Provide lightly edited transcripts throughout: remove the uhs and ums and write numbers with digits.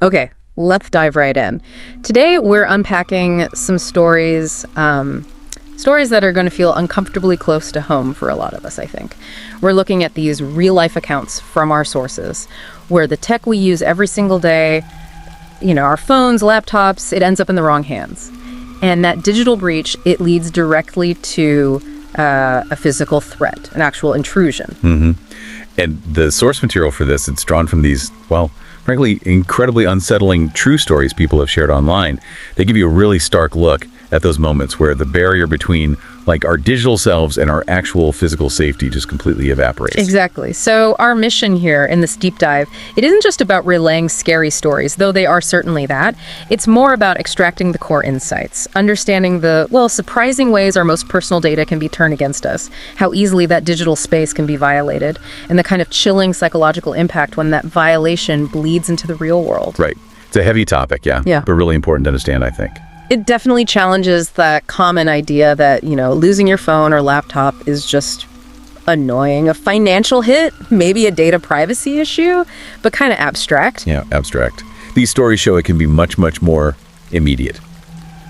Okay, let's dive right in. Today, we're unpacking some stories that are going to feel uncomfortably close to home for a lot of us, I think. We're looking at these real-life accounts from our sources, where the tech we use every single day, our phones, laptops, it ends up in the wrong hands. And that digital breach, it leads directly to a physical threat, an actual intrusion. Mm-hmm. And the source material for this, it's drawn from these, frankly, incredibly unsettling true stories people have shared online. They give you a really stark look at those moments where the barrier between our digital selves and our actual physical safety just completely evaporates. Exactly. So our mission here in this deep dive, it isn't just about relaying scary stories, though they are certainly that. It's more about extracting the core insights, understanding the, surprising ways our most personal data can be turned against us, how easily that digital space can be violated, and the kind of chilling psychological impact when that violation bleeds into the real world. Right. It's a heavy topic, yeah. But really important to understand, I think. It definitely challenges that common idea that, losing your phone or laptop is just annoying. A financial hit, maybe a data privacy issue, but kind of abstract. Yeah, abstract. These stories show it can be much, much more immediate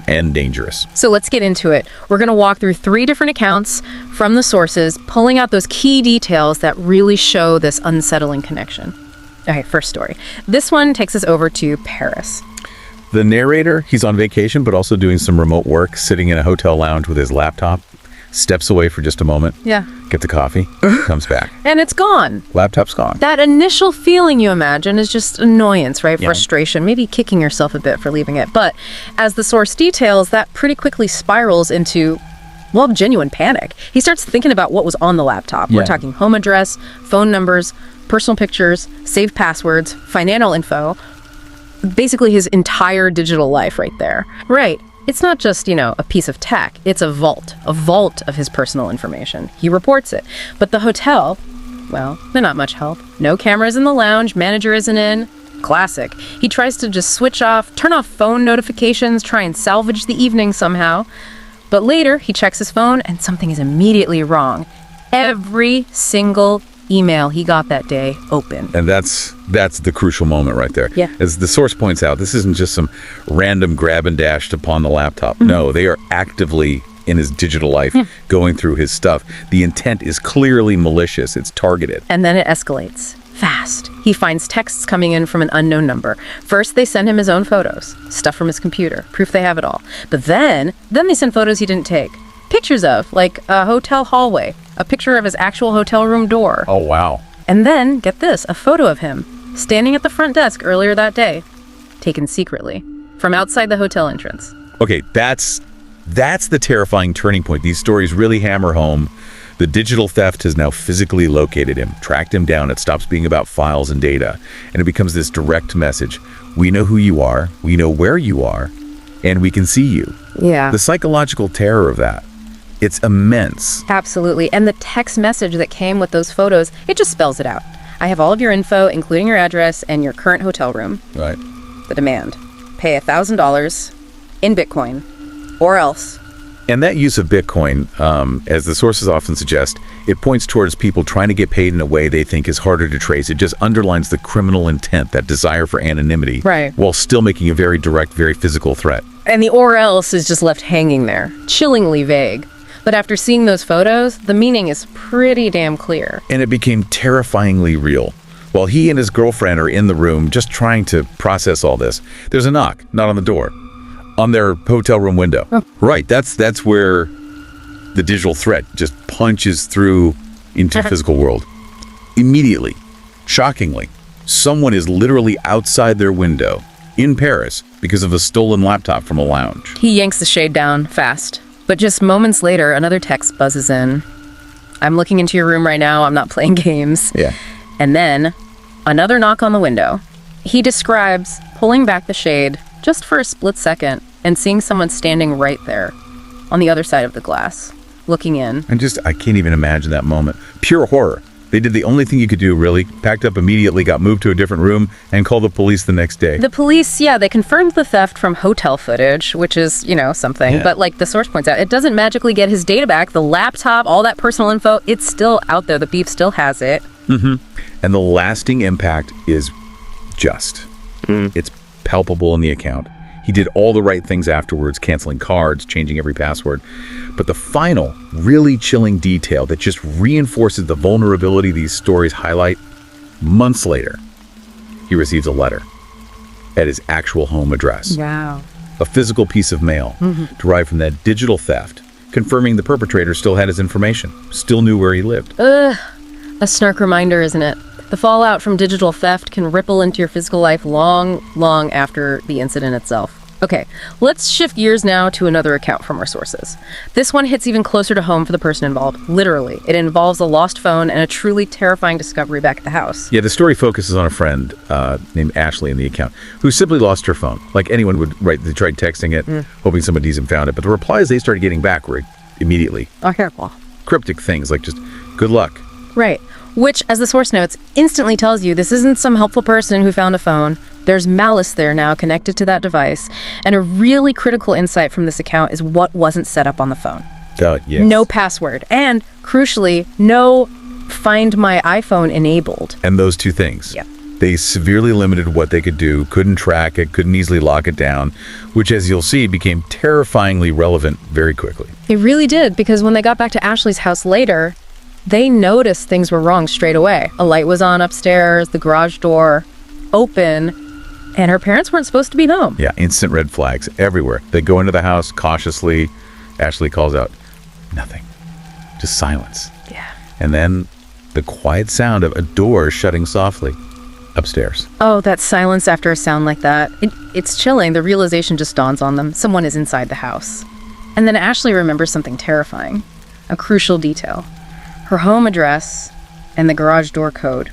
and dangerous. So let's get into it. We're going to walk through 3 different accounts from the sources, pulling out those key details that really show this unsettling connection. Okay, first story. This one takes us over to Paris. The narrator, he's on vacation, but also doing some remote work, sitting in a hotel lounge with his laptop, steps away for just a moment. Yeah. Gets a coffee, comes back. And it's gone. Laptop's gone. That initial feeling you imagine is just annoyance, right? Yeah. Frustration, maybe kicking yourself a bit for leaving it. But as the source details, that pretty quickly spirals into, genuine panic. He starts thinking about what was on the laptop. Yeah. We're talking home address, phone numbers, personal pictures, saved passwords, financial info. Basically his entire digital life right there. Right. It's not just, a piece of tech. It's a vault of his personal information. He reports it. But the hotel, they're not much help. No cameras in the lounge, manager isn't in. Classic. He tries to just switch off, turn off phone notifications, try and salvage the evening somehow. But later, he checks his phone and something is immediately wrong. Every single email he got that day open. And that's the crucial moment right there. Yeah. As the source points out, this isn't just some random grab and dash upon the laptop. Mm-hmm. No, they are actively in his digital life going through his stuff. The intent is clearly malicious. It's targeted. And then it escalates fast. He finds texts coming in from an unknown number. First, they send him his own photos, stuff from his computer, proof they have it all. But then they send photos he didn't take. Pictures of, a hotel hallway, a picture of his actual hotel room door. Oh, wow. And then, get this, a photo of him standing at the front desk earlier that day, taken secretly, from outside the hotel entrance. Okay, that's the terrifying turning point. These stories really hammer home. The digital theft has now physically located him, tracked him down. It stops being about files and data, and it becomes this direct message. We know who you are, we know where you are, and we can see you. Yeah. The psychological terror of that, it's immense. Absolutely. And the text message that came with those photos, it just spells it out. I have all of your info, including your address and your current hotel room. Right. The demand. Pay $1,000 in Bitcoin, or else. And that use of Bitcoin, as the sources often suggest, it points towards people trying to get paid in a way they think is harder to trace. It just underlines the criminal intent, that desire for anonymity, right, while still making a very direct, very physical threat. And the or else is just left hanging there, chillingly vague. But after seeing those photos, the meaning is pretty damn clear. And it became terrifyingly real. While he and his girlfriend are in the room just trying to process all this, there's a knock, not on the door, on their hotel room window. Oh. Right, that's where the digital threat just punches through into the physical world. Immediately, shockingly, someone is literally outside their window in Paris because of a stolen laptop from a lounge. He yanks the shade down fast. But just moments later, another text buzzes in. I'm looking into your room right now. I'm not playing games. Yeah. And then another knock on the window. He describes pulling back the shade just for a split second and seeing someone standing right there on the other side of the glass, looking in. I can't even imagine that moment. Pure horror. They did the only thing you could do, really. Packed up immediately, got moved to a different room, and called the police the next day. The police, they confirmed the theft from hotel footage, which is, something. Yeah. But like the source points out, it doesn't magically get his data back. The laptop, all that personal info, it's still out there. The thief still has it. Mm-hmm. And the lasting impact is just. It's palpable in the account. He did all the right things afterwards, canceling cards, changing every password. But the final, really chilling detail that just reinforces the vulnerability these stories highlight, months later, he receives a letter at his actual home address. Wow. A physical piece of mail derived from that digital theft, confirming the perpetrator still had his information, still knew where he lived. A snark reminder, isn't it? The fallout from digital theft can ripple into your physical life long, long after the incident itself. Okay, let's shift gears now to another account from our sources. This one hits even closer to home for the person involved. Literally, it involves a lost phone and a truly terrifying discovery back at the house. Yeah, the story focuses on a friend named Ashley in the account who simply lost her phone. Like anyone would, right? They tried texting it, hoping somebody decent found it, but the replies they started getting back were immediately cryptic things like just "good luck." Right, which, as the source notes, instantly tells you this isn't some helpful person who found a phone. There's malice there now connected to that device, and a really critical insight from this account is what wasn't set up on the phone. Yes. No password, and crucially, no Find My iPhone enabled. And those two things. Yeah. They severely limited what they could do, couldn't track it, couldn't easily lock it down, which, as you'll see, became terrifyingly relevant very quickly. It really did, because when they got back to Ashley's house later, they noticed things were wrong straight away. A light was on upstairs, the garage door open, and her parents weren't supposed to be home. Yeah, instant red flags everywhere. They go into the house cautiously. Ashley calls out, "Nothing." Just silence. Yeah. And then the quiet sound of a door shutting softly upstairs. Oh, that silence after a sound like that. It's chilling. The realization just dawns on them. Someone is inside the house. And then Ashley remembers something terrifying. A crucial detail. Her home address and the garage door code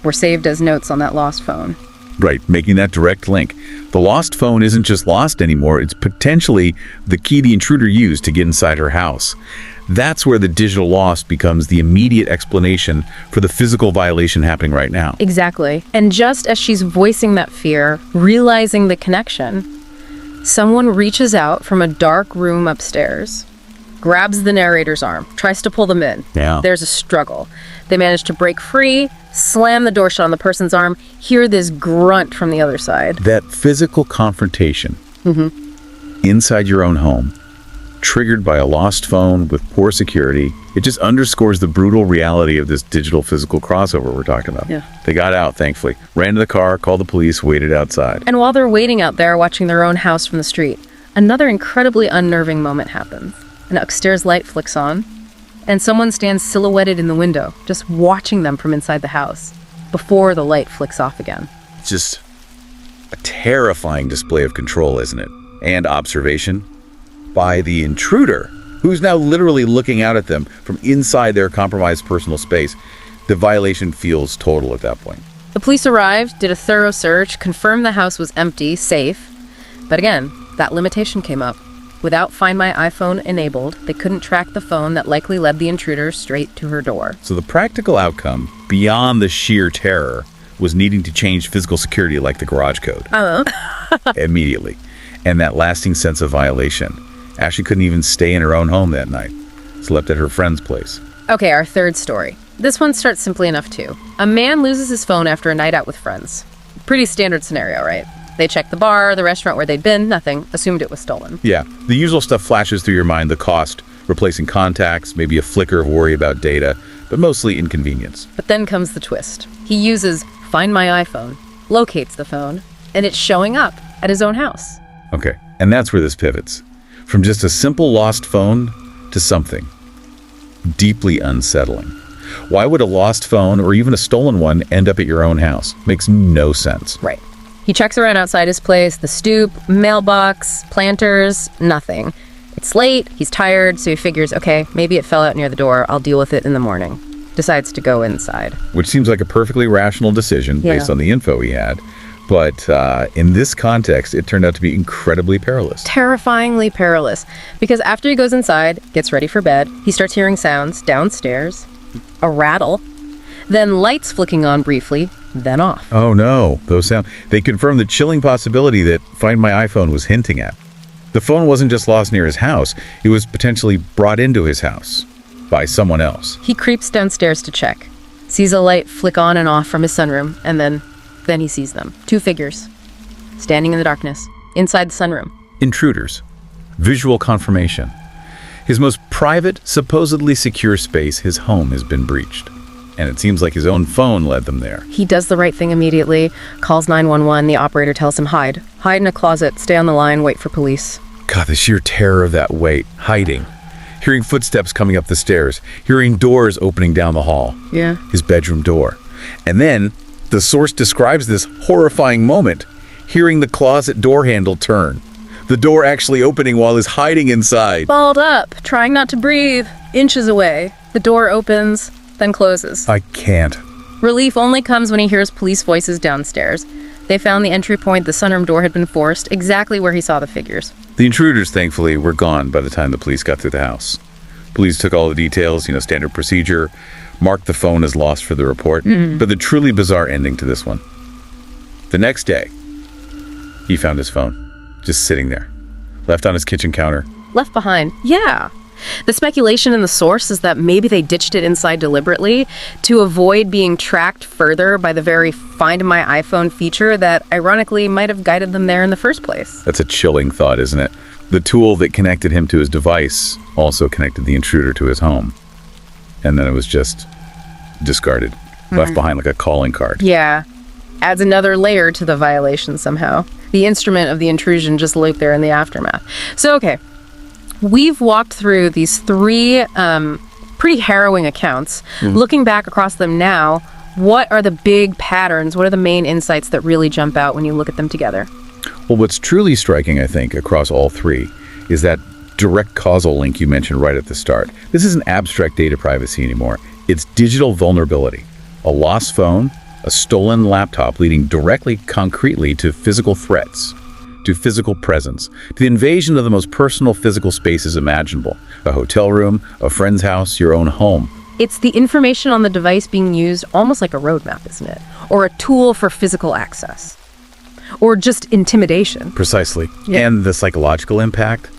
were saved as notes on that lost phone. Right, making that direct link. The lost phone isn't just lost anymore, it's potentially the key the intruder used to get inside her house. That's where the digital loss becomes the immediate explanation for the physical violation happening right now. Exactly. And just as she's voicing that fear, realizing the connection, someone reaches out from a dark room upstairs, grabs the narrator's arm, tries to pull them in. Yeah. There's a struggle. They manage to break free, slam the door shut on the person's arm, hear this grunt from the other side. That physical confrontation inside your own home, triggered by a lost phone with poor security, it just underscores the brutal reality of this digital physical crossover we're talking about. Yeah. They got out, thankfully, ran to the car, called the police, waited outside. And while they're waiting out there watching their own house from the street, another incredibly unnerving moment happens. An upstairs light flicks on, and someone stands silhouetted in the window, just watching them from inside the house, before the light flicks off again. Just a terrifying display of control, isn't it? And observation by the intruder, who's now literally looking out at them from inside their compromised personal space. The violation feels total at that point. The police arrived, did a thorough search, confirmed the house was empty, safe. But again, that limitation came up. Without Find My iPhone enabled, they couldn't track the phone that likely led the intruder straight to her door. So the practical outcome, beyond the sheer terror, was needing to change physical security like the garage code. Immediately. And that lasting sense of violation. Ashley couldn't even stay in her own home that night. Slept at her friend's place. Okay, our third story. This one starts simply enough too. A man loses his phone after a night out with friends. Pretty standard scenario, right? They checked the bar, the restaurant where they'd been, nothing. Assumed it was stolen. Yeah, the usual stuff flashes through your mind. The cost, replacing contacts, maybe a flicker of worry about data, but mostly inconvenience. But then comes the twist. He uses Find My iPhone, locates the phone, and it's showing up at his own house. Okay, and that's where this pivots. From just a simple lost phone to something deeply unsettling. Why would a lost phone or even a stolen one end up at your own house? Makes no sense. Right. He checks around outside his place, the stoop, mailbox, planters, nothing. It's late, he's tired, so he figures, okay, maybe it fell out near the door, I'll deal with it in the morning. Decides to go inside. Which seems like a perfectly rational decision based on the info he had. But in this context, it turned out to be incredibly perilous. Terrifyingly perilous. Because after he goes inside, gets ready for bed, he starts hearing sounds downstairs, a rattle, then lights flicking on briefly, then off. Oh no, those sound. They confirmed the chilling possibility that Find My iPhone was hinting at. The phone wasn't just lost near his house, it was potentially brought into his house by someone else. He creeps downstairs to check, sees a light flick on and off from his sunroom, and then he sees them. Two figures. standing in the darkness, inside the sunroom. Intruders. Visual confirmation. His most private, supposedly secure space, his home, has been breached. And it seems like his own phone led them there. He does the right thing immediately, calls 911. The operator tells him, hide in a closet, stay on the line, wait for police. God, the sheer terror of that wait, hiding. Hearing footsteps coming up the stairs, hearing doors opening down the hall. Yeah. His bedroom door. And then, the source describes this horrifying moment, hearing the closet door handle turn. The door actually opening while he's hiding inside. Balled up, trying not to breathe, inches away. The door opens, then closes. I can't. Relief only comes when he hears police voices downstairs. They found the entry point, the sunroom door had been forced, exactly where he saw the figures. The intruders, thankfully, were gone by the time the police got through the house. Police took all the details, standard procedure, marked the phone as lost for the report. But the truly bizarre ending to this one. The next day, he found his phone, just sitting there, left on his kitchen counter. Left behind. Yeah. The speculation in the source is that maybe they ditched it inside deliberately to avoid being tracked further by the very Find My iPhone feature that ironically might have guided them there in the first place. That's a chilling thought, isn't it? The tool that connected him to his device also connected the intruder to his home. And then it was just discarded, left behind like a calling card. Yeah. Adds another layer to the violation somehow. The instrument of the intrusion just lurked there in the aftermath. So, okay. We've walked through these three pretty harrowing accounts. Looking back across them now, what are the big patterns? What are the main insights that really jump out when you look at them together? Well, what's truly striking, I think, across all three is that direct causal link you mentioned right at the start. This isn't abstract data privacy anymore. It's digital vulnerability. A lost phone, a stolen laptop leading directly, concretely to physical threats, to physical presence, to the invasion of the most personal physical spaces imaginable. A hotel room, a friend's house, your own home. It's the information on the device being used almost like a roadmap, isn't it? Or a tool for physical access. Or just intimidation. Precisely. Yeah. And the psychological impact,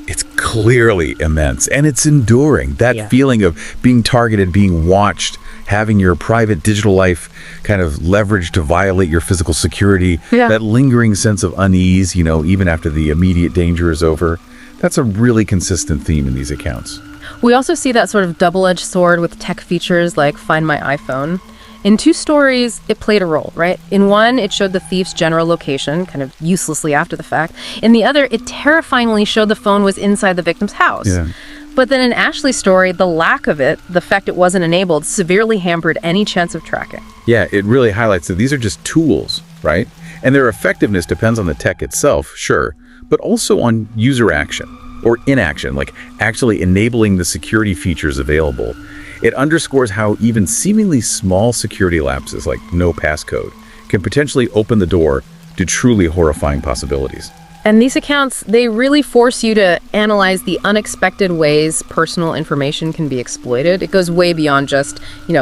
it's clearly immense, and it's enduring. That feeling of being targeted, being watched, having your private digital life kind of leveraged to violate your physical security, that lingering sense of unease, even after the immediate danger is over. That's a really consistent theme in these accounts. We also see that sort of double-edged sword with tech features like Find My iPhone. In two stories, it played a role, right? In one, it showed the thief's general location, kind of uselessly after the fact. In the other, it terrifyingly showed the phone was inside the victim's house. Yeah. But then in Ashley's story, the lack of it, the fact it wasn't enabled, severely hampered any chance of tracking. Yeah, it really highlights that these are just tools, right? And their effectiveness depends on the tech itself, sure, but also on user action or inaction, like actually enabling the security features available. It underscores how even seemingly small security lapses, like no passcode, can potentially open the door to truly horrifying possibilities. And these accounts, they really force you to analyze the unexpected ways personal information can be exploited. It goes way beyond just,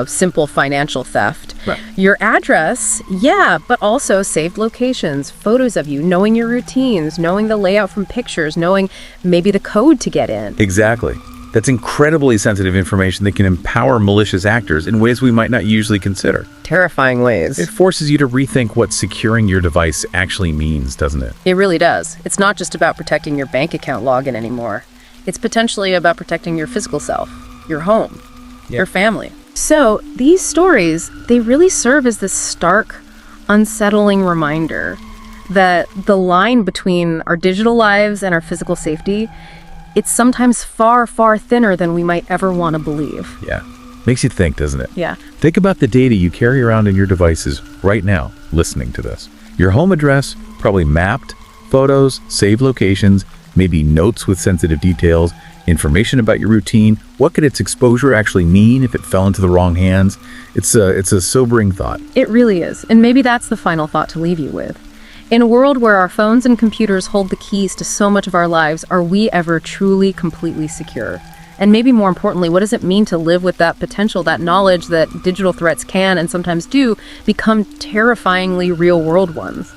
simple financial theft. Right. Your address, but also saved locations, photos of you, knowing your routines, knowing the layout from pictures, knowing maybe the code to get in. Exactly. That's incredibly sensitive information that can empower malicious actors in ways we might not usually consider. Terrifying ways. It forces you to rethink what securing your device actually means, doesn't it? It really does. It's not just about protecting your bank account login anymore. It's potentially about protecting your physical self, your home, your family. So these stories, they really serve as this stark, unsettling reminder that the line between our digital lives and our physical safety, it's sometimes far, far thinner than we might ever want to believe. Yeah. Makes you think, doesn't it? Yeah. Think about the data you carry around in your devices right now, listening to this. Your home address, probably mapped, photos, saved locations, maybe notes with sensitive details, information about your routine. What could its exposure actually mean if it fell into the wrong hands? It's a sobering thought. It really is. And maybe that's the final thought to leave you with. In a world where our phones and computers hold the keys to so much of our lives, are we ever truly, completely secure? And maybe more importantly, what does it mean to live with that potential, that knowledge that digital threats can, and sometimes do, become terrifyingly real-world ones?